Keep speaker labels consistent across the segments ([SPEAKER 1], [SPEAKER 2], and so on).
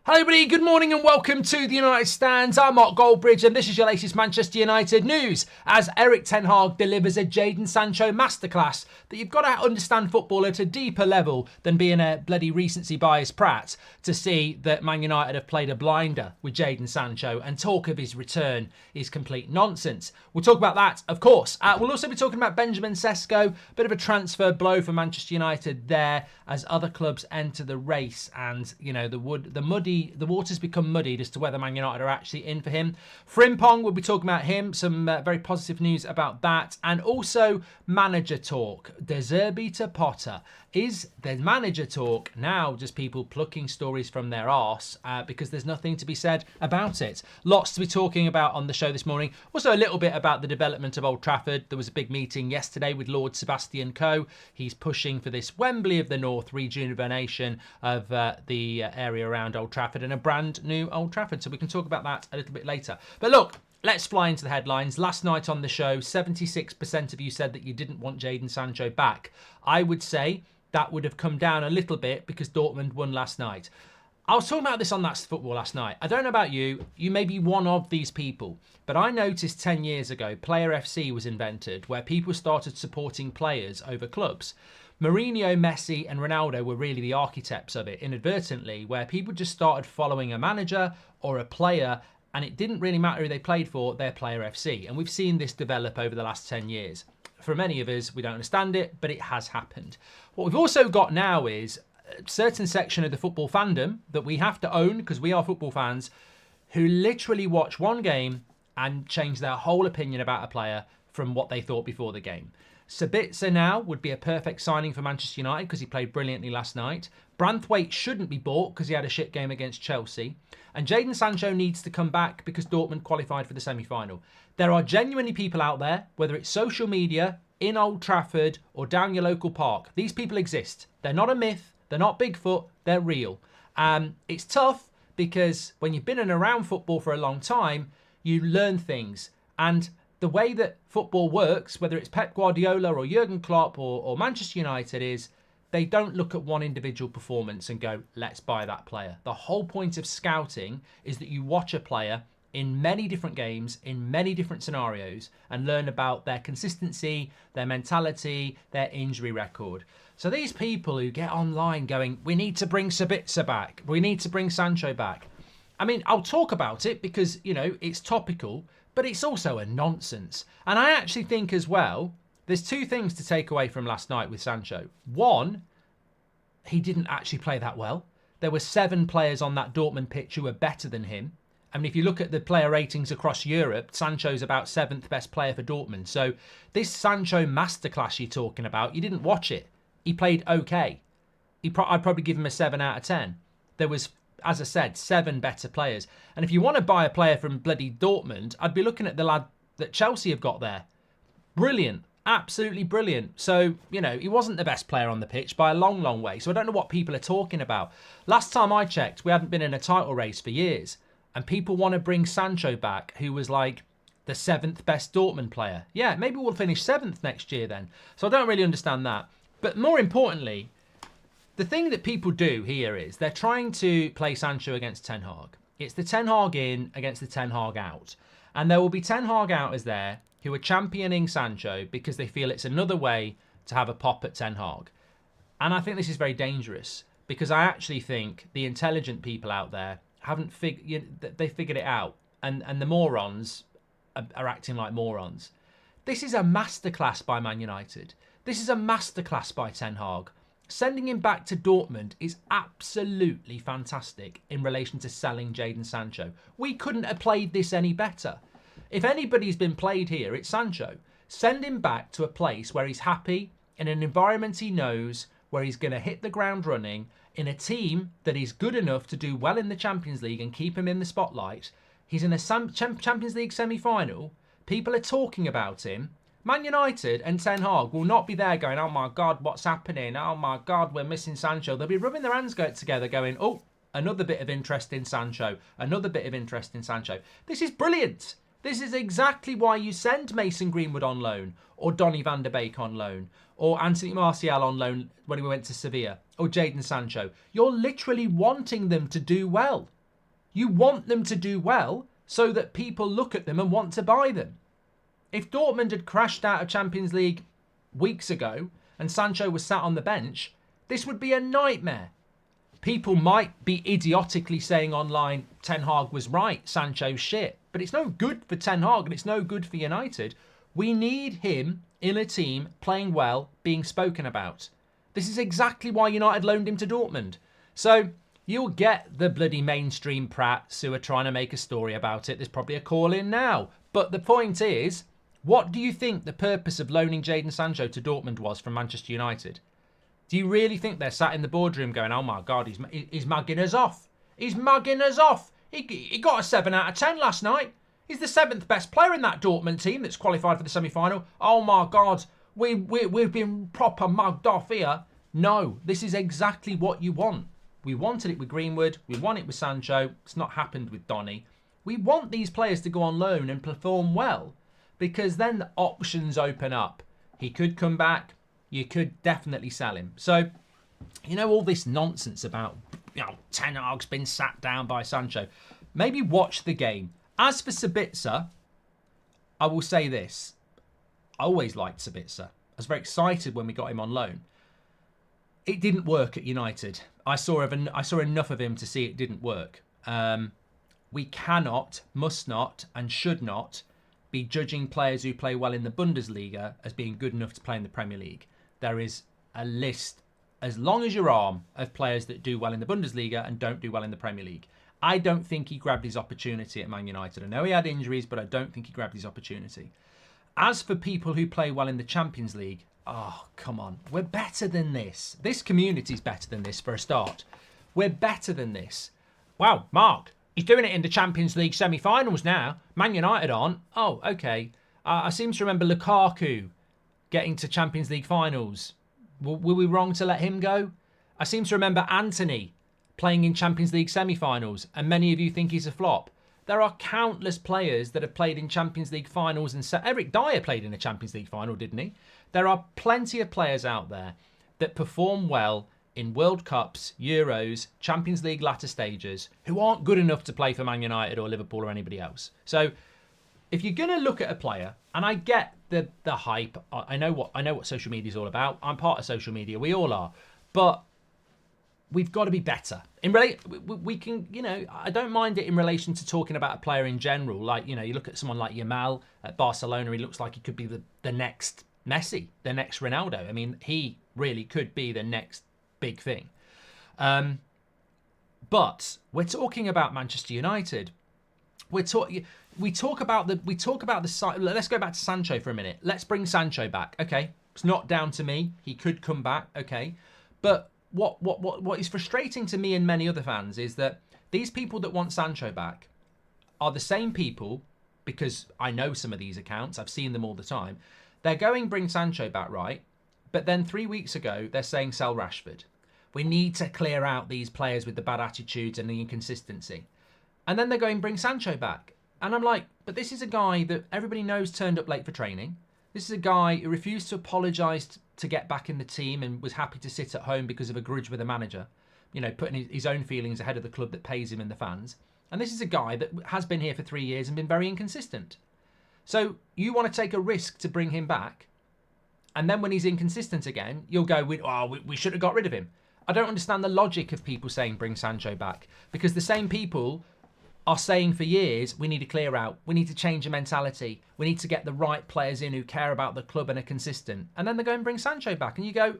[SPEAKER 1] Hello everybody, good morning and welcome to the United Stands. I'm Mark Goldbridge and this is your latest Manchester United news as Erik ten Hag delivers a Jadon Sancho masterclass that you've got to understand football at a deeper level than being a bloody recency bias prat to see that Man United have played a blinder with Jadon Sancho and talk of his return is complete nonsense. We'll talk about that, of course. We'll also be talking about Benjamin Sesko, bit of a transfer blow for Manchester United there as other clubs enter the race and, you know, the waters become muddied as to whether Man United are actually in for him. Frimpong, we'll be talking about him, some very positive news about that, and also manager talk. De Zerbi to Potter. Is there manager talk now just people plucking stories from their arse because there's nothing to be said about it? Lots to be talking about on the show this morning. Also a little bit about the development of Old Trafford. There was a big meeting yesterday with Lord Sebastian Coe. He's pushing for this Wembley of the North rejuvenation of the area around Old Trafford and a brand new Old Trafford. So we can talk about that a little bit later. But look, let's fly into the headlines. Last night on the show, 76% of you said that you didn't want Jadon Sancho back. I would say that would have come down a little bit because Dortmund won last night. I was talking about this on That's Football last night. I don't know about you. You may be one of these people. But I noticed 10 years ago, Player FC was invented where people started supporting players over clubs. Mourinho, Messi and Ronaldo were really the architects of it inadvertently, where people just started following a manager or a player and it didn't really matter who they played for, they're Player FC. And we've seen this develop over the last 10 years. For many of us, we don't understand it, but it has happened. What we've also got now is a certain section of the football fandom that we have to own because we are football fans who literally watch one game and change their whole opinion about a player from what they thought before the game. Sabitzer now would be a perfect signing for Manchester United because he played brilliantly last night. Branthwaite shouldn't be bought because he had a shit game against Chelsea. And Jadon Sancho needs to come back because Dortmund qualified for the semi-final. There are genuinely people out there, whether it's social media, in Old Trafford or down your local park. These people exist. They're not a myth. They're not Bigfoot. They're real. It's tough because when you've been in and around football for a long time, you learn things. And the way that football works, whether it's Pep Guardiola or Jurgen Klopp or Manchester United, is they don't look at one individual performance and go, let's buy that player. The whole point of scouting is that you watch a player in many different games, in many different scenarios, and learn about their consistency, their mentality, their injury record. So these people who get online going, we need to bring Sabitzer back, we need to bring Sancho back. I mean, I'll talk about it because, you know, it's topical, but it's also a nonsense. And I actually think as well, there's two things to take away from last night with Sancho. One, he didn't actually play that well. There were 7 players on that Dortmund pitch who were better than him. I mean, if you look at the player ratings across Europe, Sancho's about 7th best player for Dortmund. So this Sancho masterclass you're talking about, you didn't watch it. He played okay. I'd probably give him a 7 out of 10. There was, as I said, 7 better players. And if you want to buy a player from bloody Dortmund, I'd be looking at the lad that Chelsea have got there. Brilliant. Absolutely brilliant. So, you know, he wasn't the best player on the pitch by a long, long way. So I don't know what people are talking about. Last time I checked, we hadn't been in a title race for years. And people want to bring Sancho back, who was like the 7th best Dortmund player. Yeah, maybe we'll finish 7th next year then. So I don't really understand that. But more importantly, the thing that people do here is they're trying to play Sancho against Ten Hag. It's the Ten Hag in against the Ten Hag out. And there will be Ten Hag outers there who are championing Sancho because they feel it's another way to have a pop at Ten Hag. And I think this is very dangerous because I actually think the intelligent people out there haven't they figured it out. And the morons are acting like morons. This is a masterclass by Man United. This is a masterclass by Ten Hag. Sending him back to Dortmund is absolutely fantastic in relation to selling Jadon Sancho. We couldn't have played this any better. If anybody's been played here, it's Sancho. Send him back to a place where he's happy, in an environment he knows, where he's going to hit the ground running, in a team that is good enough to do well in the Champions League and keep him in the spotlight. He's in a Champions League semi-final. People are talking about him. Man United and Ten Hag will not be there going, oh my God, what's happening? Oh my God, we're missing Sancho. They'll be rubbing their hands together going, oh, another bit of interest in Sancho. Another bit of interest in Sancho. This is brilliant. This is exactly why you send Mason Greenwood on loan, or Donny van der Beek on loan, or Anthony Martial on loan when we went to Sevilla, or Jadon Sancho. You're literally wanting them to do well. You want them to do well so that people look at them and want to buy them. If Dortmund had crashed out of Champions League weeks ago and Sancho was sat on the bench, this would be a nightmare. People might be idiotically saying online, Ten Hag was right, Sancho's shit. But it's no good for Ten Hag and it's no good for United. We need him in a team playing well, being spoken about. This is exactly why United loaned him to Dortmund. So you'll get the bloody mainstream prats who are trying to make a story about it. There's probably a call in now. But the point is, what do you think the purpose of loaning Jadon Sancho to Dortmund was from Manchester United? Do you really think they're sat in the boardroom going, oh my God, he's mugging us off. He's mugging us off. He got a 7 out of 10 last night. He's the 7th best player in that Dortmund team that's qualified for the semi-final. Oh my God, we've been proper mugged off here. No, this is exactly what you want. We wanted it with Greenwood. We want it with Sancho. It's not happened with Donny. We want these players to go on loan and perform well because then the options open up. He could come back. You could definitely sell him. So, you know, all this nonsense about, Ten Hag's been sat down by Sancho. Maybe watch the game. As for Sabitzer, I will say this. I always liked Sabitzer. I was very excited when we got him on loan. It didn't work at United. I saw enough of him to see it didn't work. We cannot, must not, and should not be judging players who play well in the Bundesliga as being good enough to play in the Premier League. There is a list as long as your arm of players that do well in the Bundesliga and don't do well in the Premier League. I don't think he grabbed his opportunity at Man United. I know he had injuries, but I don't think he grabbed his opportunity. As for people who play well in the Champions League, oh, come on. We're better than this. This community's better than this for a start. We're better than this. Wow, Mark, he's doing it in the Champions League semi-finals now. Man United aren't. Oh, okay. I seem to remember Lukaku getting to Champions League finals. Were we wrong to let him go? I seem to remember Anthony playing in Champions League semi-finals, and many of you think he's a flop. There are countless players that have played in Champions League finals, and Eric Dyer played in a Champions League final, didn't he? There are plenty of players out there that perform well in World Cups, Euros, Champions League latter stages, who aren't good enough to play for Man United or Liverpool or anybody else. So if you're going to look at a player, and I get the hype, I know what social media is all about. I'm part of social media. We all are. But we've got to be better. We can, I don't mind it in relation to talking about a player in general. Like, you look at someone like Yamal at Barcelona, he looks like he could be the next Messi, the next Ronaldo. I mean, he really could be the next big thing. But we're talking about Manchester United. We talk about the side. Let's go back to Sancho for a minute. Let's bring Sancho back. Okay, it's not down to me. He could come back. Okay, but what is frustrating to me and many other fans is that these people that want Sancho back are the same people, because I know some of these accounts. I've seen them all the time. They're going bring Sancho back, right? But then 3 weeks ago, they're saying sell Rashford. We need to clear out these players with the bad attitudes and the inconsistency. And then they're going bring Sancho back. And I'm like, but this is a guy that everybody knows turned up late for training. This is a guy who refused to apologise to get back in the team and was happy to sit at home because of a grudge with the manager. Putting his own feelings ahead of the club that pays him and the fans. And this is a guy that has been here for 3 years and been very inconsistent. So you want to take a risk to bring him back. And then when he's inconsistent again, you'll go, we should have got rid of him. I don't understand the logic of people saying bring Sancho back. Because the same people are saying for years, we need to clear out. We need to change the mentality. We need to get the right players in who care about the club and are consistent. And then they go and bring Sancho back. And you go,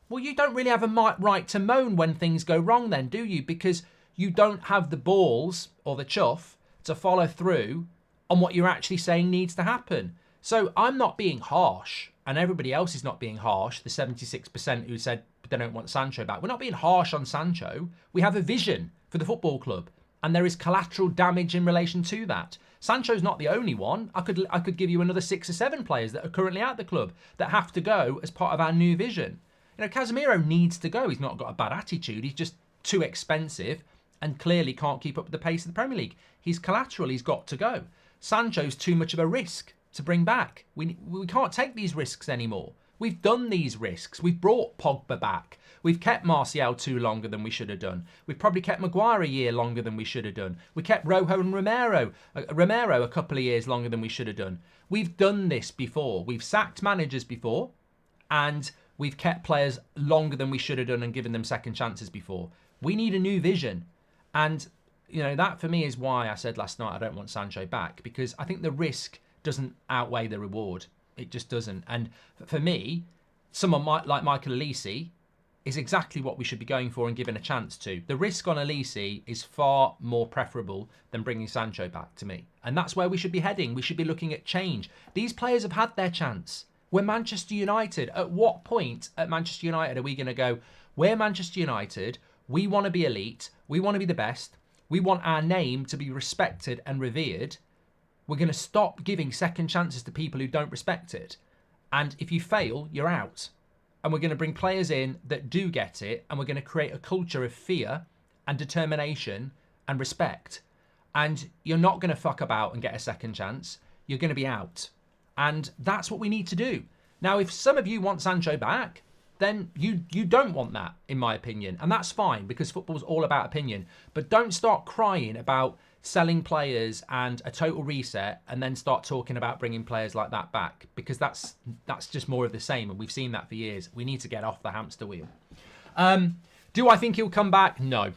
[SPEAKER 1] well, you don't really have a right to moan when things go wrong then, do you? Because you don't have the balls or the chuff to follow through on what you're actually saying needs to happen. So I'm not being harsh, and everybody else is not being harsh, the 76% who said they don't want Sancho back. We're not being harsh on Sancho. We have a vision for the football club, and there is collateral damage in relation to that. Sancho's not the only one. I could give you another 6 or 7 players that are currently at the club that have to go as part of our new vision. Casemiro needs to go. He's not got a bad attitude. He's just too expensive and clearly can't keep up with the pace of the Premier League. He's collateral. He's got to go. Sancho's too much of a risk to bring back. We can't take these risks anymore. We've done these risks. We've brought Pogba back. We've kept Martial too longer than we should have done. We've probably kept Maguire a year longer than we should have done. We kept Rojo and Romero a couple of years longer than we should have done. We've done this before. We've sacked managers before, and we've kept players longer than we should have done and given them second chances before. We need a new vision. And, you know, that for me is why I said last night I don't want Sancho back, because I think the risk doesn't outweigh the reward. It just doesn't. And for me, someone like Michael Olise is exactly what we should be going for and giving a chance to. The risk on Olise is far more preferable than bringing Sancho back to me. And that's where we should be heading. We should be looking at change. These players have had their chance. We're Manchester United. At what point at Manchester United are we going to go, we're Manchester United, we want to be elite, we want to be the best, we want our name to be respected and revered. We're going to stop giving second chances to people who don't respect it. And if you fail, you're out. And we're going to bring players in that do get it, and we're going to create a culture of fear and determination and respect. And you're not going to fuck about and get a second chance. You're going to be out. And that's what we need to do. Now, if some of you want Sancho back, then you don't want that, in my opinion. And that's fine, because football's all about opinion. But don't start crying about selling players and a total reset and then start talking about bringing players like that back, because that's just more of the same, and we've seen that for years. We need to get off the hamster wheel. Do I think he'll come back? No.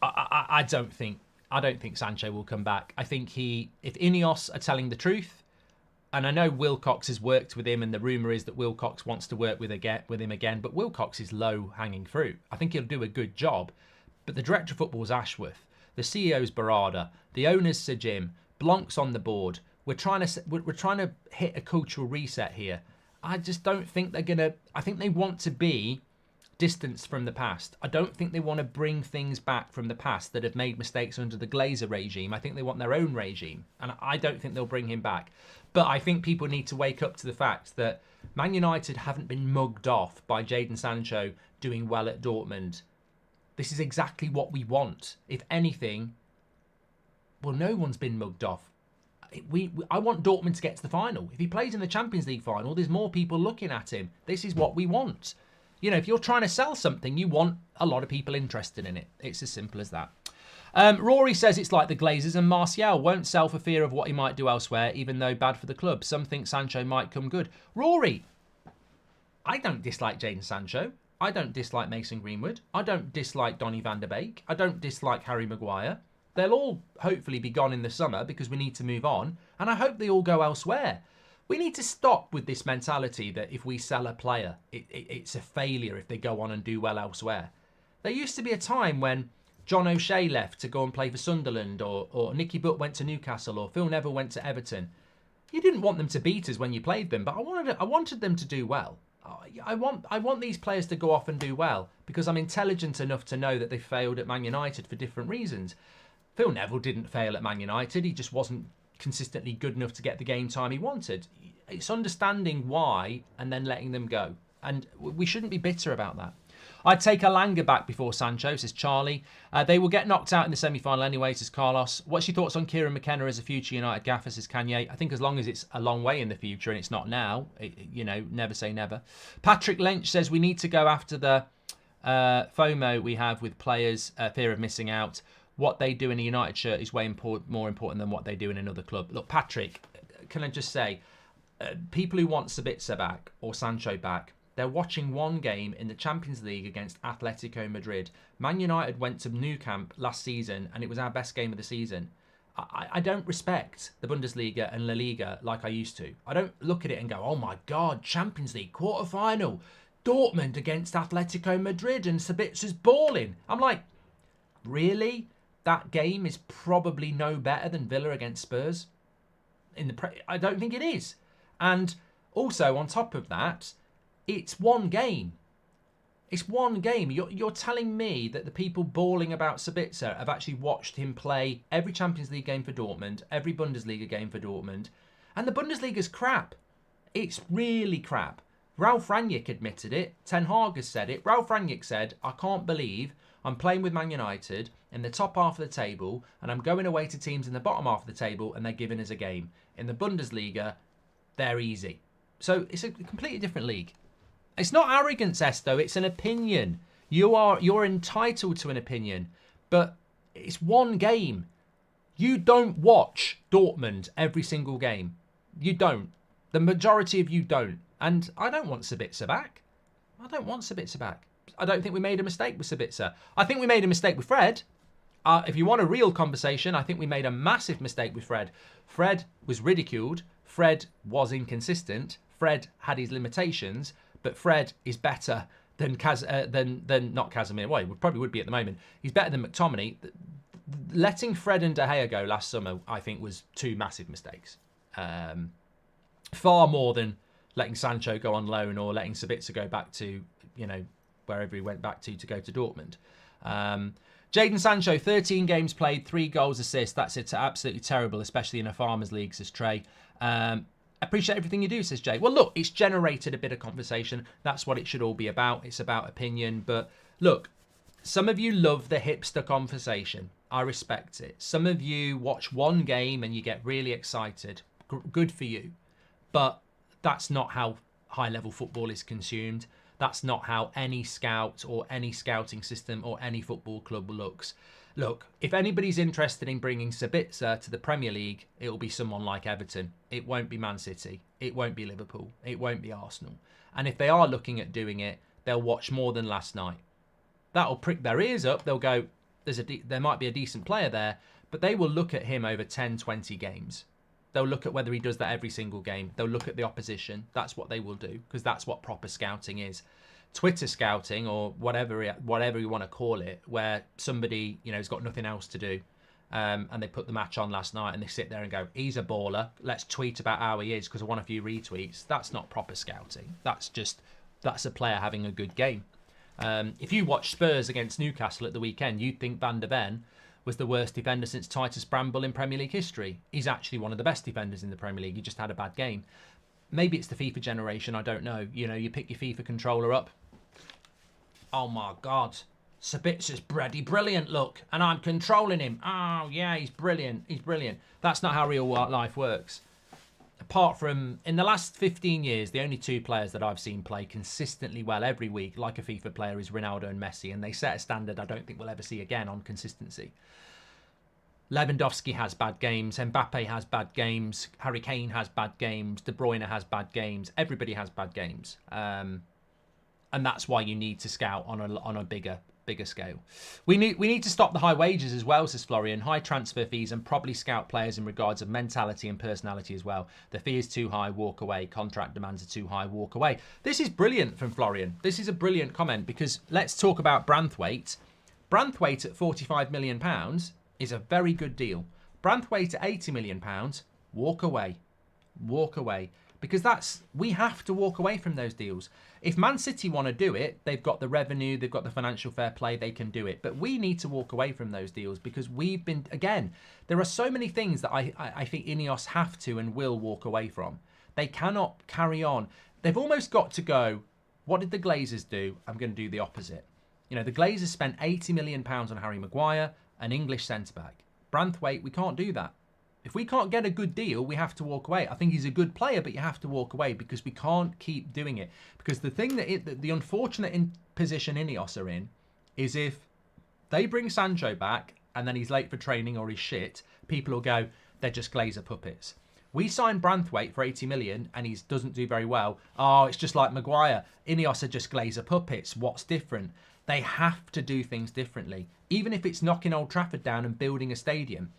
[SPEAKER 1] I don't think Sancho will come back. I think if Inos are telling the truth, and I know Wilcox has worked with him, and the rumour is that Wilcox wants to work with him again, but Wilcox is low-hanging fruit. I think he'll do a good job, but the director of football is Ashworth. The CEO's Barada, the owner's Sir Jim, Blanc's on the board. We're trying to hit a cultural reset here. I just don't think they're gonna. I think they want to be distanced from the past. I don't think they want to bring things back from the past that have made mistakes under the Glazer regime. I think they want their own regime, and I don't think they'll bring him back. But I think people need to wake up to the fact that Man United haven't been mugged off by Jadon Sancho doing well at Dortmund. This is exactly what we want. If anything, well, no one's been mugged off. I want Dortmund to get to the final. If he plays in the Champions League final, there's more people looking at him. This is what we want. You know, if you're trying to sell something, you want a lot of people interested in it. It's as simple as that. Rory says it's like the Glazers, and Martial won't sell for fear of what he might do elsewhere, even though bad for the club. Some think Sancho might come good. Rory, I don't dislike Jadon Sancho. I don't dislike Mason Greenwood. I don't dislike Donny van der Beek. I don't dislike Harry Maguire. They'll all hopefully be gone in the summer because we need to move on. And I hope they all go elsewhere. We need to stop with this mentality that if we sell a player, it's a failure if they go on and do well elsewhere. There used to be a time when John O'Shea left to go and play for Sunderland, or Nicky Butt went to Newcastle, or Phil Neville went to Everton. You didn't want them to beat us when you played them, but I wanted them to do well. I want these players to go off and do well, because I'm intelligent enough to know that they failed at Man United for different reasons. Phil Neville didn't fail at Man United. He just wasn't consistently good enough to get the game time he wanted. It's understanding why and then letting them go. And we shouldn't be bitter about that. I'd take Alanga back before Sancho, says Charlie. They will get knocked out in the semi-final anyway, says Carlos. What's your thoughts on Kieran McKenna as a future United gaffer, says Kanye? I think as long as it's a long way in the future and it's not now, never say never. Patrick Lynch says we need to go after the FOMO we have with players, fear of missing out. What they do in a United shirt is way more important than what they do in another club. Look, Patrick, can I just say, people who want Sabitzer back or Sancho back, they're watching one game in the Champions League against Atletico Madrid. Man United went to Nou Camp last season and it was our best game of the season. I don't respect the Bundesliga and La Liga like I used to. I don't look at it and go, oh my God, Champions League quarter-final, Dortmund against Atletico Madrid and Sabitzer's balling. I'm like, really? That game is probably no better than Villa against Spurs? I don't think it is. And also, on top of that, it's one game. It's one game. You're telling me that the people bawling about Sabitzer have actually watched him play every Champions League game for Dortmund, every Bundesliga game for Dortmund, and the Bundesliga's crap. It's really crap. Ralf Rangnick admitted it. Ten Hag has said it. Ralf Rangnick said, I can't believe I'm playing with Man United in the top half of the table, and I'm going away to teams in the bottom half of the table, and they're giving us a game. In the Bundesliga, they're easy. So it's a completely different league. It's not arrogance, Sesko. It's an opinion. You're entitled to an opinion, but it's one game. You don't watch Dortmund every single game. You don't. The majority of you don't. And I don't want Sabitzer back. I don't want Sabitzer back. I don't think we made a mistake with Sabitzer. I think we made a mistake with Fred. If you want a real conversation, I think we made a massive mistake with Fred. Fred was ridiculed. Fred was inconsistent. Fred had his limitations, but Fred is better than not Casemiro. Well, he probably would be at the moment. He's better than McTominay. Letting Fred and De Gea go last summer, I think, was two massive mistakes. Far more than letting Sancho go on loan or letting Sabitzer go back to, wherever he went back to go to Dortmund. Jadon Sancho, 13 games played, 3 goals, assists. That's absolutely terrible, especially in a Farmers League, says Trey. Appreciate everything you do, says Jay. Well, look, it's generated a bit of conversation. That's what it should all be about. It's about opinion. But look, some of you love the hipster conversation. I respect it. Some of you watch one game and you get really excited. Good for you. But that's not how high-level football is consumed. That's not how any scout or any scouting system or any football club looks. Look, if anybody's interested in bringing Sabitzer to the Premier League, it will be someone like Everton. It won't be Man City. It won't be Liverpool. It won't be Arsenal. And if they are looking at doing it, they'll watch more than last night. That'll prick their ears up. They'll go, there might be a decent player there, but they will look at him over 10, 20 games. They'll look at whether he does that every single game. They'll look at the opposition. That's what they will do, because that's what proper scouting is. Twitter scouting, or whatever you want to call it, where somebody has got nothing else to do, and they put the match on last night and they sit there and go, he's a baller, let's tweet about how he is because I want a few retweets. That's not proper scouting. That's a player having a good game. If you watch Spurs against Newcastle at the weekend, you'd think Van der Ven was the worst defender since Titus Bramble in Premier League history. He's actually one of the best defenders in the Premier League. He just had a bad game. Maybe it's the FIFA generation, I don't know. You pick your FIFA controller up. Oh my God. Sabitzer's brilliant, look. And I'm controlling him. Oh yeah, he's brilliant. He's brilliant. That's not how real life works. Apart from, in the last 15 years, the only 2 players that I've seen play consistently well every week, like a FIFA player, is Ronaldo and Messi. And they set a standard I don't think we'll ever see again on consistency. Lewandowski has bad games. Mbappe has bad games. Harry Kane has bad games. De Bruyne has bad games. Everybody has bad games. And that's why you need to scout on a bigger scale. We need to stop the high wages as well, says Florian. High transfer fees, and probably scout players in regards of mentality and personality as well. The fee is too high, walk away. Contract demands are too high, walk away. This is brilliant from Florian. This is a brilliant comment, because let's talk about Branthwaite. Branthwaite at £45 million is a very good deal. Branthwaite at £80 million, walk away. Walk away. Because we have to walk away from those deals. If Man City want to do it, they've got the revenue, they've got the financial fair play, they can do it. But we need to walk away from those deals, because we've been, again, there are so many things that I think Inos have to and will walk away from. They cannot carry on. They've almost got to go, what did the Glazers do? I'm going to do the opposite. The Glazers spent £80 million on Harry Maguire, an English centre-back. Branthwaite, we can't do that. If we can't get a good deal, we have to walk away. I think he's a good player, but you have to walk away, because we can't keep doing it. Because the thing the unfortunate position Ineos are in is, if they bring Sancho back and then he's late for training or he's shit, people will go, they're just Glazer puppets. We signed Branthwaite for 80 million and he doesn't do very well. Oh, it's just like Maguire. Ineos are just Glazer puppets. What's different? They have to do things differently. Even if it's knocking Old Trafford down and building a stadium.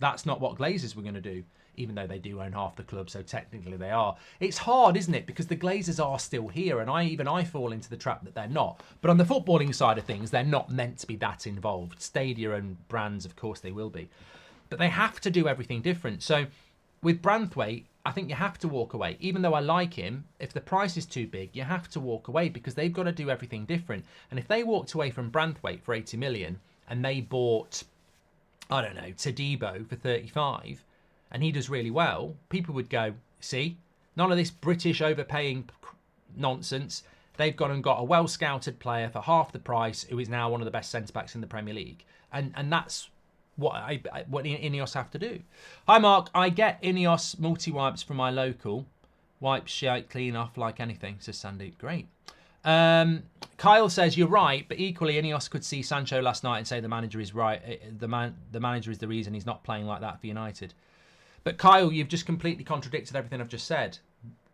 [SPEAKER 1] That's not what Glazers were going to do, even though they do own half the club, so technically they are. It's hard, isn't it? Because the Glazers are still here, and I fall into the trap that they're not. But on the footballing side of things, they're not meant to be that involved. Stadia and brands, of course, they will be. But they have to do everything different. So with Branthwaite, I think you have to walk away. Even though I like him, if the price is too big, you have to walk away, because they've got to do everything different. And if they walked away from Branthwaite for 80 million and they bought, I don't know, Todibo for 35, and he does really well, people would go, see, none of this British overpaying nonsense. they've gone and got a well-scouted player for half the price who is now one of the best centre-backs in the Premier League. And that's what Ineos have to do. Hi, Mark. I get Ineos multi-wipes from my local. Wipe shite clean off like anything, says Sandy. Great. Kyle says, you're right, but equally Ineos could see Sancho last night and say the manager is right. The manager is the reason he's not playing like that for United. But Kyle, you've just completely contradicted everything I've just said.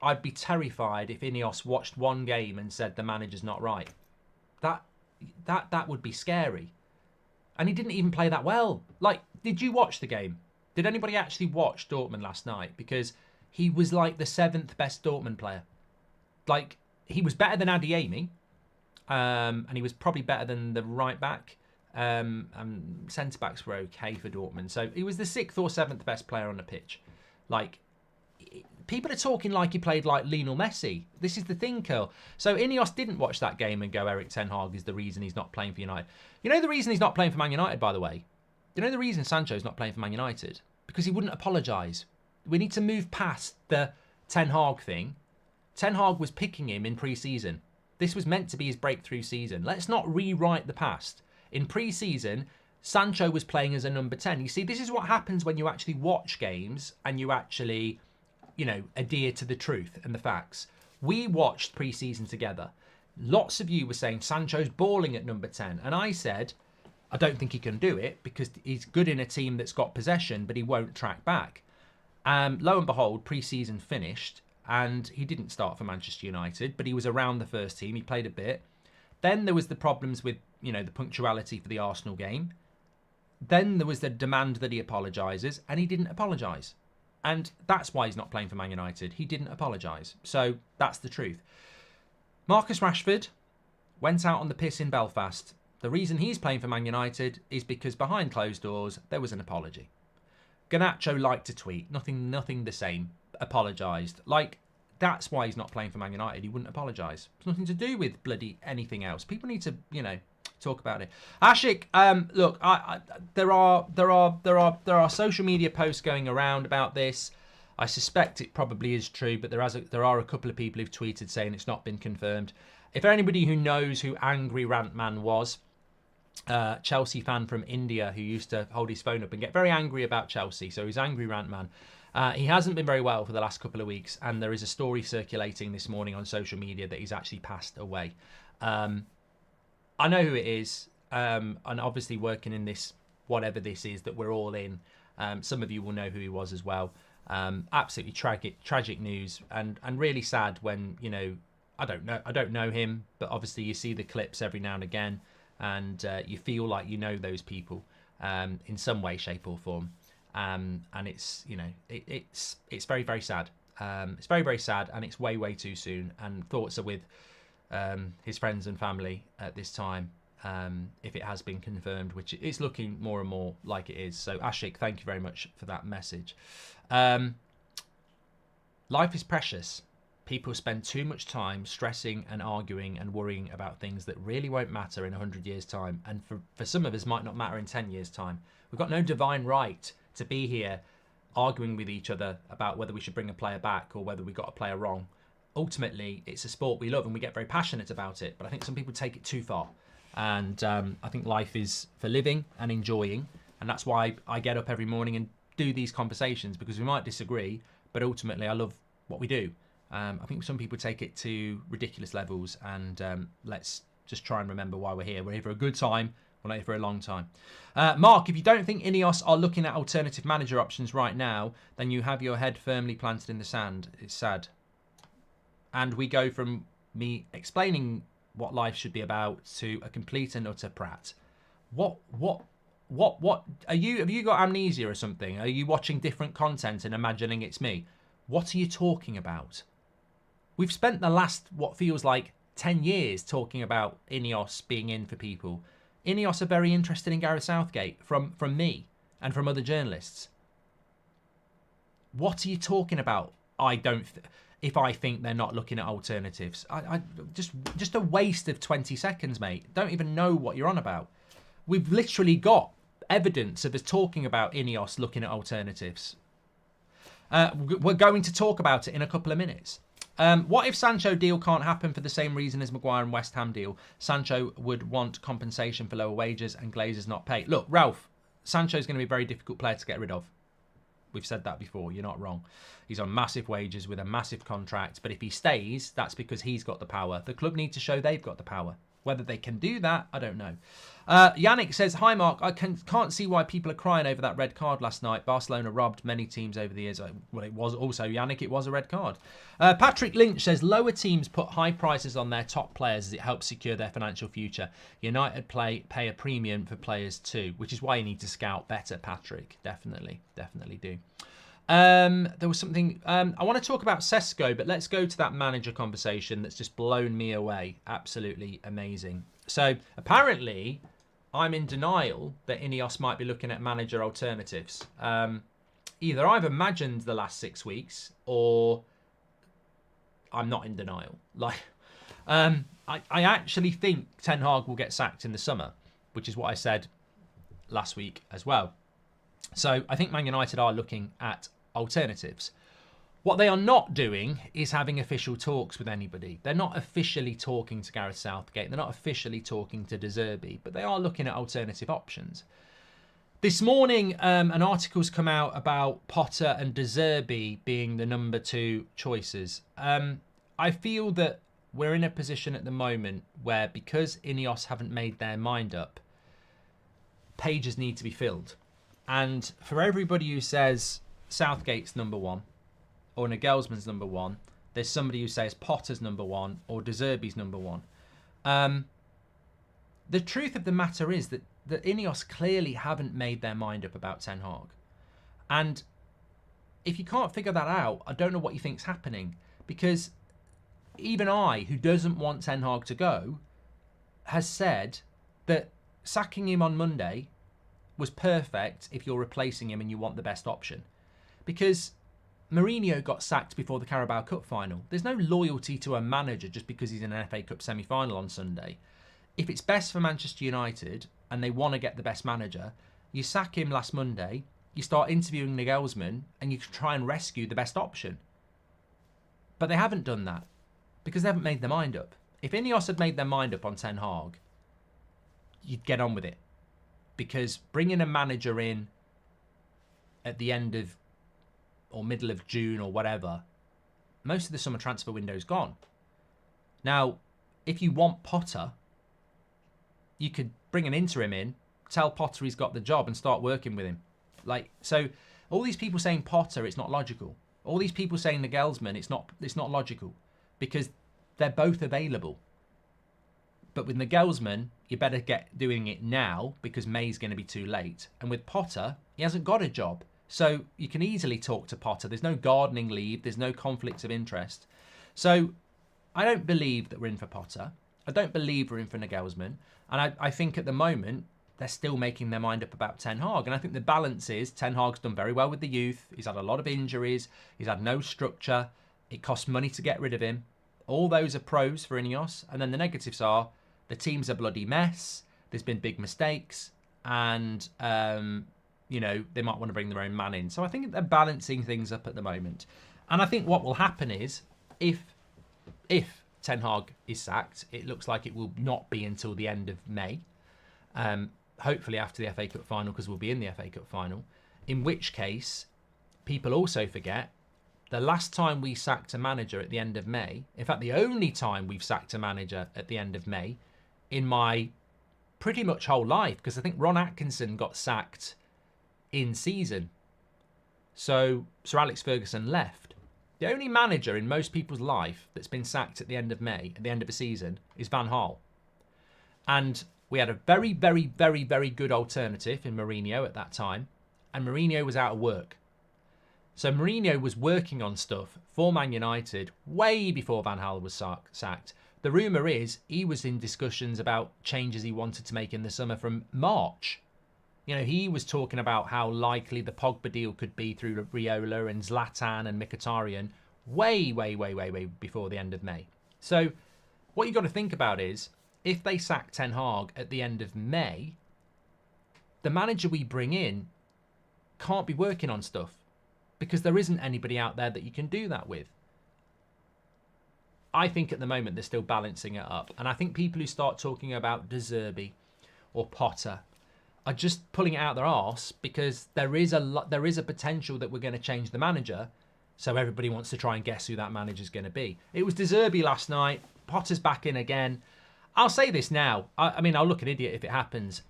[SPEAKER 1] I'd be terrified if Ineos watched one game and said the manager's not right. That would be scary. And he didn't even play that well. Like, did you watch the game? Did anybody actually watch Dortmund last night? Because he was like the 7th best Dortmund player. Like, he was better than Adeyemi. And he was probably better than the right back. And centre-backs were okay for Dortmund. So he was the 6th or 7th best player on the pitch. Like, people are talking like he played like Lionel Messi. This is the thing, Curl. So Ineos didn't watch that game and go, Erik ten Hag is the reason he's not playing for United. You know the reason he's not playing for Man United, by the way? You know the reason Sancho's not playing for Man United? Because he wouldn't apologise. We need to move past the Ten Hag thing. Ten Hag was picking him in pre-season. This was meant to be his breakthrough season. Let's not rewrite the past. In pre-season, Sancho was playing as a number 10. You see, this is what happens when you actually watch games and you actually, you know, adhere to the truth and the facts. We watched pre-season together. Lots of you were saying Sancho's balling at number 10. And I said, I don't think he can do it because he's good in a team that's got possession, but he won't track back. Lo and behold, pre-season finished and he didn't start for Manchester United, but he was around the first team. He played a bit. Then there was the problems with, you know, the punctuality for the Arsenal game. Then there was the demand that he apologises, and he didn't apologise. And that's why he's not playing for Man United. He didn't apologise. So that's the truth. Marcus Rashford went out on the piss in Belfast. The reason he's playing for Man United is because behind closed doors, there was an apology. Garnacho liked to tweet. Nothing the same. Apologised. Like, that's why he's not playing for Man United. He wouldn't apologise. It's nothing to do with bloody anything else. People need to, you know, talk about it. Ashik, look, there are social media posts going around about this. I suspect it probably is true, but there are a couple of people who've tweeted saying it's not been confirmed. If anybody who knows who Angry Rant Man was, Chelsea fan from India who used to hold his phone up and get very angry about Chelsea, so he's Angry Rant Man. He hasn't been very well for the last couple of weeks, and there is a story circulating this morning on social media that he's actually passed away. I know who it is, and obviously working in this, whatever this is that we're all in, some of you will know who he was as well. Absolutely tragic news, and really sad when, you know, I don't know him, but obviously you see the clips every now and again, and you feel like you know those people in some way, shape or form. And it's, you know, it's very, very sad. It's very, very sad, and it's way, way too soon. And thoughts are with his friends and family at this time, if it has been confirmed, which it's looking more and more like it is. So Ashik, thank you very much for that message. Life is precious. People spend too much time stressing and arguing and worrying about things that really won't matter in 100 years' time, and for some of us might not matter in 10 years' time. We've got no divine right to be here arguing with each other about whether we should bring a player back or whether we got a player wrong. Ultimately, it's a sport we love and we get very passionate about it, but I think some people take it too far. And I think life is for living and enjoying, and that's why I get up every morning and do these conversations, because we might disagree, but ultimately I love what we do. I think some people take it to ridiculous levels, and let's just try and remember why we're here. We're here for a good time. We're not here for a long time. Mark, if you don't think Ineos are looking at alternative manager options right now, then you have your head firmly planted in the sand. It's sad. And we go from me explaining what life should be about to a complete and utter prat. What are you? Have you got amnesia or something? Are you watching different content and imagining it's me? What are you talking about? We've spent the last, what feels like 10 years talking about Ineos being in for people. Ineos are very interested in Gareth Southgate from me and from other journalists. What are you talking about? If I think they're not looking at alternatives, I just a waste of 20 seconds, mate. Don't even know what you're on about. We've literally got evidence of us talking about Ineos looking at alternatives. We're going to talk about it in a couple of minutes. What if Sancho deal can't happen for the same reason as Maguire and West Ham deal? Sancho would want compensation for lower wages and Glazers not pay. Look, Ralph, Sancho's going to be a very difficult player to get rid of. We've said that before. You're not wrong. He's on massive wages with a massive contract. But if he stays, that's because he's got the power. The club need to show they've got the power. Whether they can do that, I don't know. Yannick says, hi, Mark. I can't see why people are crying over that red card last night. Barcelona robbed many teams over the years. Well, it was also, Yannick, it was a red card. Patrick Lynch says, lower teams put high prices on their top players as it helps secure their financial future. United pay a premium for players too, which is why you need to scout better, Patrick. Definitely do. There was something I want to talk about Sesko, but let's go to that manager conversation that's just blown me away. Absolutely amazing. So apparently I'm in denial that Ineos might be looking at manager alternatives. Either I've imagined the last 6 weeks or I'm not in denial. Like, I actually think Ten Hag will get sacked in the summer, which is what I said last week as well. So I think Man United are looking at alternatives. What they are not doing is having official talks with anybody. They're not officially talking to Gareth Southgate. They're not officially talking to De Zerbi, but they are looking at alternative options. This morning, an article's come out about Potter and De Zerbi being the number 2 choices. I feel that we're in a position at the moment where, because Ineos haven't made their mind up, pages need to be filled. And for everybody who says Southgate's number 1 or Nagelsmann's number 1, there's somebody who says Potter's number 1 or De Zerbi's number 1. The truth of the matter is that Ineos clearly haven't made their mind up about Ten Hag. And if you can't figure that out, I don't know what you think's happening. Because even I, who doesn't want Ten Hag to go, has said that sacking him on Monday was perfect if you're replacing him and you want the best option. Because Mourinho got sacked before the Carabao Cup final. There's no loyalty to a manager just because he's in an FA Cup semi-final on Sunday. If it's best for Manchester United and they want to get the best manager, you sack him last Monday, you start interviewing Nagelsmann and you try and rescue the best option. But they haven't done that because they haven't made their mind up. If Ineos had made their mind up on Ten Hag, you'd get on with it. Because bringing a manager in at the end of or middle of June or whatever, most of the summer transfer window's gone. Now, if you want Potter, you could bring an interim in, tell Potter he's got the job and start working with him. Like, so all these people saying Potter, it's not logical. All these people saying Nagelsmann, it's not logical because they're both available. But with Nagelsmann, you better get doing it now because May's going to be too late. And with Potter, he hasn't got a job. So you can easily talk to Potter. There's no gardening leave. There's no conflicts of interest. So I don't believe that we're in for Potter. I don't believe we're in for Nagelsmann. And I think at the moment, they're still making their mind up about Ten Hag. And I think the balance is Ten Hag's done very well with the youth. He's had a lot of injuries. He's had no structure. It costs money to get rid of him. All those are pros for Ineos. And then the negatives are the team's a bloody mess. There's been big mistakes. And you know, they might want to bring their own man in. So I think they're balancing things up at the moment. And I think what will happen is if Ten Hag is sacked, it looks like it will not be until the end of May. Hopefully after the FA Cup final, because we'll be in the FA Cup final. In which case, people also forget the last time we sacked a manager at the end of May, in fact, the only time we've sacked a manager at the end of May in my pretty much whole life, because I think Ron Atkinson got sacked in season. So Sir Alex Ferguson left. The only manager in most people's life that's been sacked at the end of May, at the end of a season, is Van Gaal. And we had a very, very, very, very good alternative in Mourinho at that time. And Mourinho was out of work. So Mourinho was working on stuff for Man United way before Van Gaal was sacked. The rumour is he was in discussions about changes he wanted to make in the summer from March. You know, he was talking about how likely the Pogba deal could be through Riola and Zlatan and Mkhitaryan way, way, way, way, way before the end of May. So what you've got to think about is, if they sack Ten Hag at the end of May, the manager we bring in can't be working on stuff because there isn't anybody out there that you can do that with. I think at the moment they're still balancing it up. And I think people who start talking about De Zerbi or Potter are just pulling it out their arse, because there is a potential that we're going to change the manager. So everybody wants to try and guess who that manager's going to be. It was De Zerbi last night. Potter's back in again. I'll say this now. I mean, I'll look an idiot if it happens.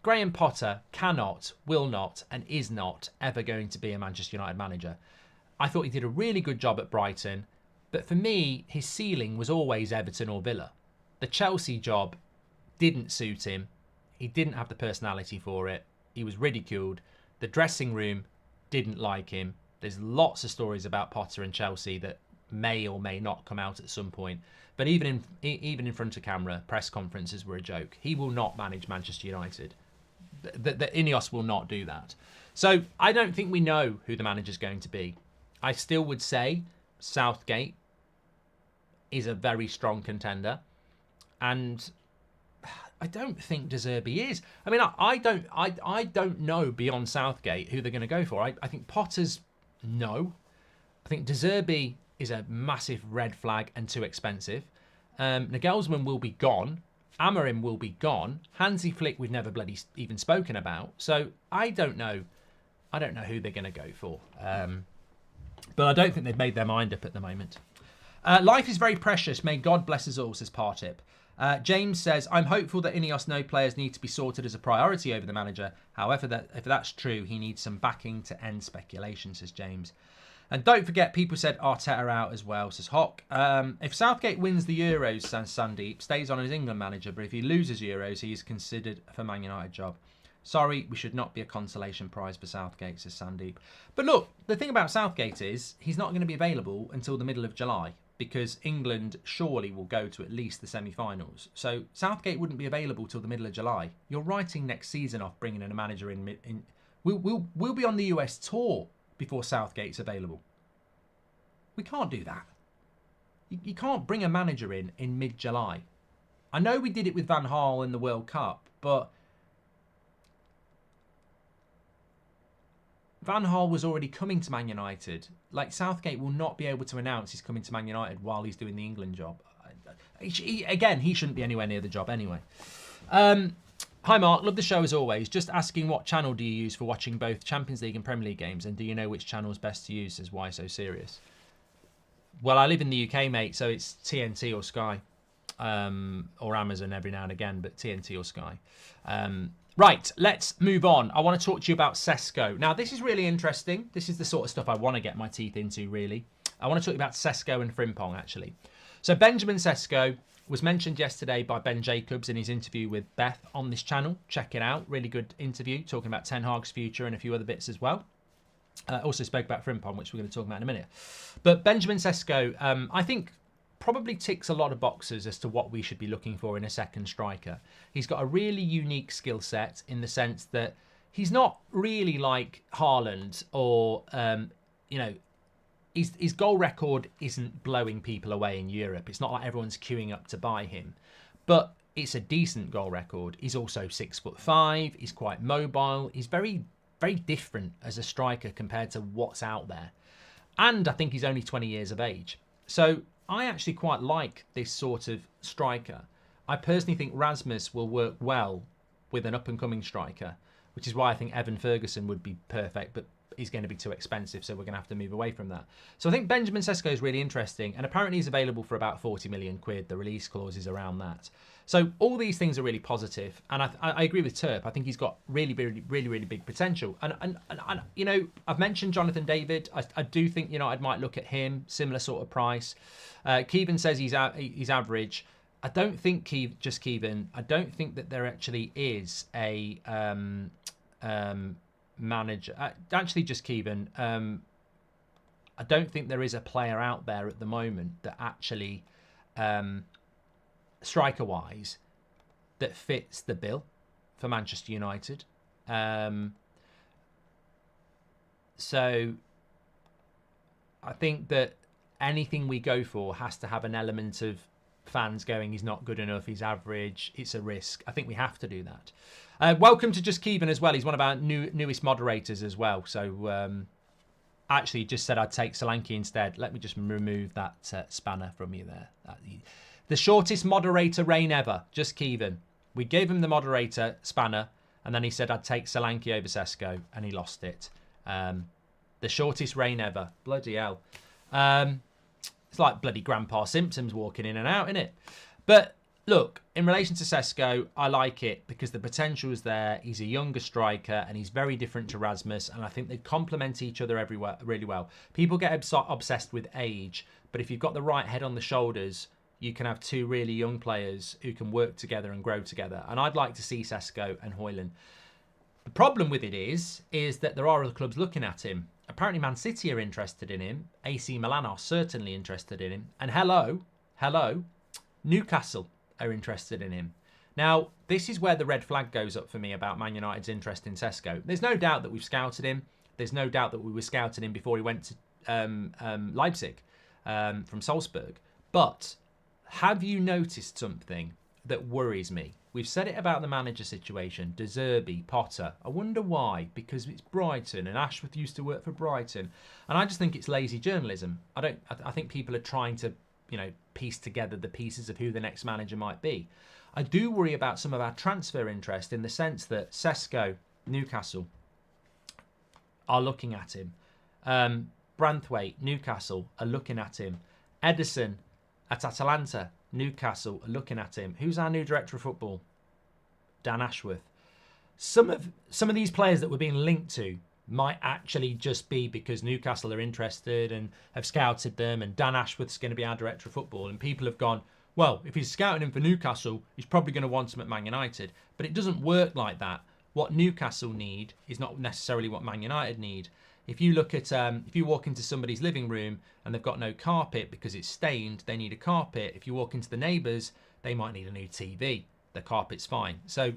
[SPEAKER 1] Graham Potter cannot, will not, and is not ever going to be a Manchester United manager. I thought he did a really good job at Brighton, but for me, his ceiling was always Everton or Villa. The Chelsea job didn't suit him. He didn't have the personality for it. He was ridiculed. The dressing room didn't like him. There's lots of stories about Potter and Chelsea that may or may not come out at some point. But even in front of camera, press conferences were a joke. He will not manage Manchester United. The Inos will not do that. So I don't think we know who the manager's going to be. I still would say Southgate is a very strong contender, and I don't think De Zerbi is. I mean, I don't know beyond Southgate who they're going to go for. I think Potter's no. I think De Zerbi is a massive red flag and too expensive. Nagelsmann will be gone. Amorim will be gone. Hansi Flick we've never bloody even spoken about. So I don't know who they're going to go for. But I don't think they've made their mind up at the moment. Life is very precious. May God bless us all, says Partip. James says, I'm hopeful that Ineos know players need to be sorted as a priority over the manager. However, if that's true, he needs some backing to end speculation, says James. And don't forget, people said Arteta out as well, says Hock. If Southgate wins the Euros, says Sandeep, stays on as England manager, but if he loses Euros, he is considered for Man United job. Sorry, we should not be a consolation prize for Southgate, says Sandeep. But look, the thing about Southgate is he's not going to be available until the middle of July, because England surely will go to at least the semi-finals. So Southgate wouldn't be available till the middle of July. You're writing next season off bringing in a manager in. We'll be on the US tour before Southgate's available. We can't do that. You can't bring a manager in mid-July. I know we did it with Van Gaal in the World Cup, but Van Gaal was already coming to Man United. Like, Southgate will not be able to announce he's coming to Man United while he's doing the England job. He shouldn't be anywhere near the job anyway. Hi Mark, love the show as always. Just asking, what channel do you use for watching both Champions League and Premier League games, and do you know which channel is best to use? Says Why So Serious. Well, I live in the UK, mate, so it's TNT or Sky, or Amazon every now and again, but TNT or Sky. Right, let's move on. I want to talk to you about Sesko. Now, this is really interesting. This is the sort of stuff I want to get my teeth into, really. I want to talk about Sesko and Frimpong, actually. So Benjamin Sesko was mentioned yesterday by Ben Jacobs in his interview with Beth on this channel. Check it out. Really good interview, talking about Ten Hag's future and a few other bits as well. Also spoke about Frimpong, which we're going to talk about in a minute. But Benjamin Sesko, I think, probably ticks a lot of boxes as to what we should be looking for in a second striker. He's got a really unique skill set in the sense that he's not really like Haaland or, his goal record isn't blowing people away in Europe. It's not like everyone's queuing up to buy him, but it's a decent goal record. He's also 6'5". He's quite mobile. He's very, very different as a striker compared to what's out there. And I think he's only 20 years of age. So I actually quite like this sort of striker. I personally think Rasmus will work well with an up-and-coming striker, which is why I think Evan Ferguson would be perfect, but he's going to be too expensive, so we're going to have to move away from that. So I think Benjamin Sesko is really interesting, and apparently he's available for about 40 million quid. The release clause is around that. So all these things are really positive, and I agree with Turp. I think he's got really big potential. And I've mentioned Jonathan David. I do think United might look at him, similar sort of price. Keevan says he's average. I don't think Keevan. I don't think that there actually is a manager. Actually, just Keevan. I don't think there is a player out there at the moment that actually, striker-wise, that fits the bill for Manchester United. So I think that anything we go for has to have an element of fans going, he's not good enough, he's average, it's a risk. I think we have to do that. Welcome to Just Keevan as well. He's one of our newest moderators as well. So actually just said I'd take Solanke instead. Let me just remove that spanner from you there. The shortest moderator reign ever, just Kevin. We gave him the moderator spanner, and then he said I'd take Solanke over Sesko, and he lost it. The shortest reign ever. Bloody hell. It's like bloody Grandpa Simpson's walking in and out, isn't it? But look, in relation to Sesko, I like it because the potential is there. He's a younger striker and he's very different to Rasmus, and I think they complement each other everywhere really well. People get obsessed with age, but if you've got the right head on the shoulders, you can have two really young players who can work together and grow together. And I'd like to see Sesko and Højlund. The problem with it is that there are other clubs looking at him. Apparently Man City are interested in him. AC Milan are certainly interested in him. And hello, Newcastle are interested in him. Now, this is where the red flag goes up for me about Man United's interest in Sesko. There's no doubt that we've scouted him. There's no doubt that we were scouting him before he went to Leipzig from Salzburg. But have you noticed something that worries me? We've said it about the manager situation, De Zerbi, Potter. I wonder why, because it's Brighton and Ashworth used to work for Brighton. And I just think it's lazy journalism. I think people are trying to, piece together the pieces of who the next manager might be. I do worry about some of our transfer interest in the sense that Sesko, Newcastle, are looking at him. Branthwaite, Newcastle, are looking at him. Ederson at Atalanta, Newcastle are looking at him. Who's our new director of football? Dan Ashworth. Some of these players that we're being linked to might actually just be because Newcastle are interested and have scouted them, and Dan Ashworth's going to be our director of football, and people have gone, well, if he's scouting him for Newcastle, he's probably going to want him at Man United. But it doesn't work like that. What Newcastle need is not necessarily what Man United need. If you look at, if you walk into somebody's living room and they've got no carpet because it's stained, they need a carpet. If you walk into the neighbours, they might need a new TV. The carpet's fine. So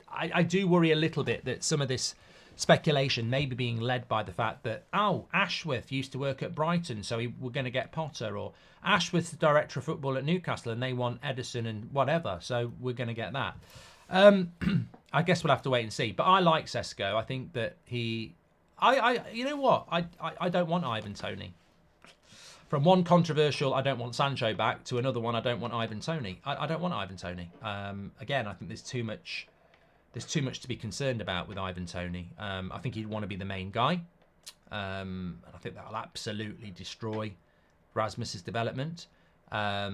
[SPEAKER 1] I do worry a little bit that some of this speculation may be being led by the fact that, Ashworth used to work at Brighton, so we're going to get Potter, or Ashworth's the director of football at Newcastle and they want Ederson and whatever, so we're going to get that. I guess we'll have to wait and see. But I like Sesko. I think that you know what? I don't want Ivan Toney. From one controversial, I don't want Sancho back, to another one, I don't want Ivan Toney. I don't want Ivan Toney. Again, I think there's too much to be concerned about with Ivan Toney. I think he'd want to be the main guy. And I think that'll absolutely destroy Rasmus's development. I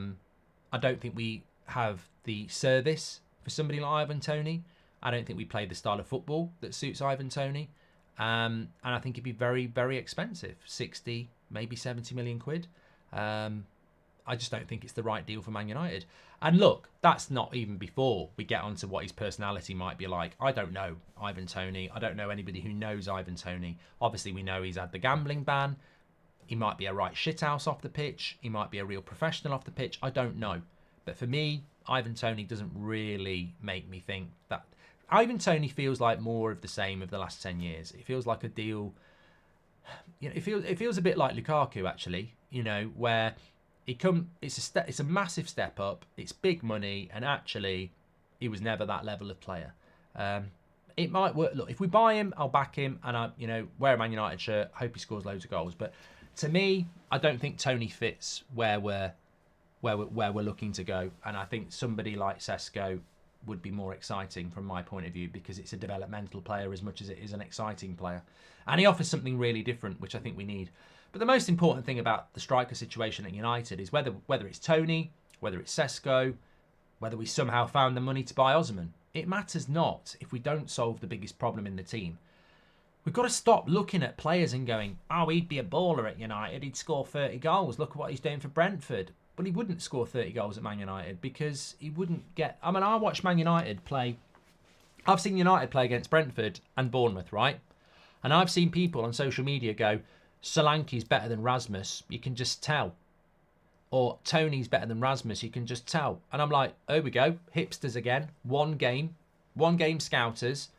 [SPEAKER 1] don't think we have the service for somebody like Ivan Toney. I don't think we play the style of football that suits Ivan Toney. And I think it'd be very, very expensive. 60, maybe 70 million quid. I just don't think it's the right deal for Man United. And look, that's not even before we get onto what his personality might be like. I don't know Ivan Toney. I don't know anybody who knows Ivan Toney. Obviously, we know he's had the gambling ban. He might be a right shithouse off the pitch. He might be a real professional off the pitch. I don't know. But for me, Ivan Toney doesn't really make me think that. Ivan Toney feels like more of the same of the last 10 years. It feels like a deal. It feels a bit like Lukaku, actually. Where it's a massive step up. It's big money, and actually, he was never that level of player. It might work. Look, if we buy him, I'll back him, and I, wear a Man United shirt. Hope he scores loads of goals. But to me, I don't think Toney fits where we're looking to go, and I think somebody like Sesko would be more exciting from my point of view, because it's a developmental player as much as it is an exciting player, and he offers something really different, which I think we need. But the most important thing about the striker situation at United is whether it's Toney, whether it's Sesko, whether we somehow found the money to buy Osman. It matters not if we don't solve the biggest problem in the team. We've got to stop looking at players and going, he'd be a baller at United, he'd score 30 goals, look at what he's doing for Brentford. But he wouldn't score 30 goals at Man United because he wouldn't get... I watched Man United play... I've seen United play against Brentford and Bournemouth, right? And I've seen people on social media go, Solanke's better than Rasmus, you can just tell. Or Toney's better than Rasmus, you can just tell. And I'm like, there we go, hipsters again. One game scouters.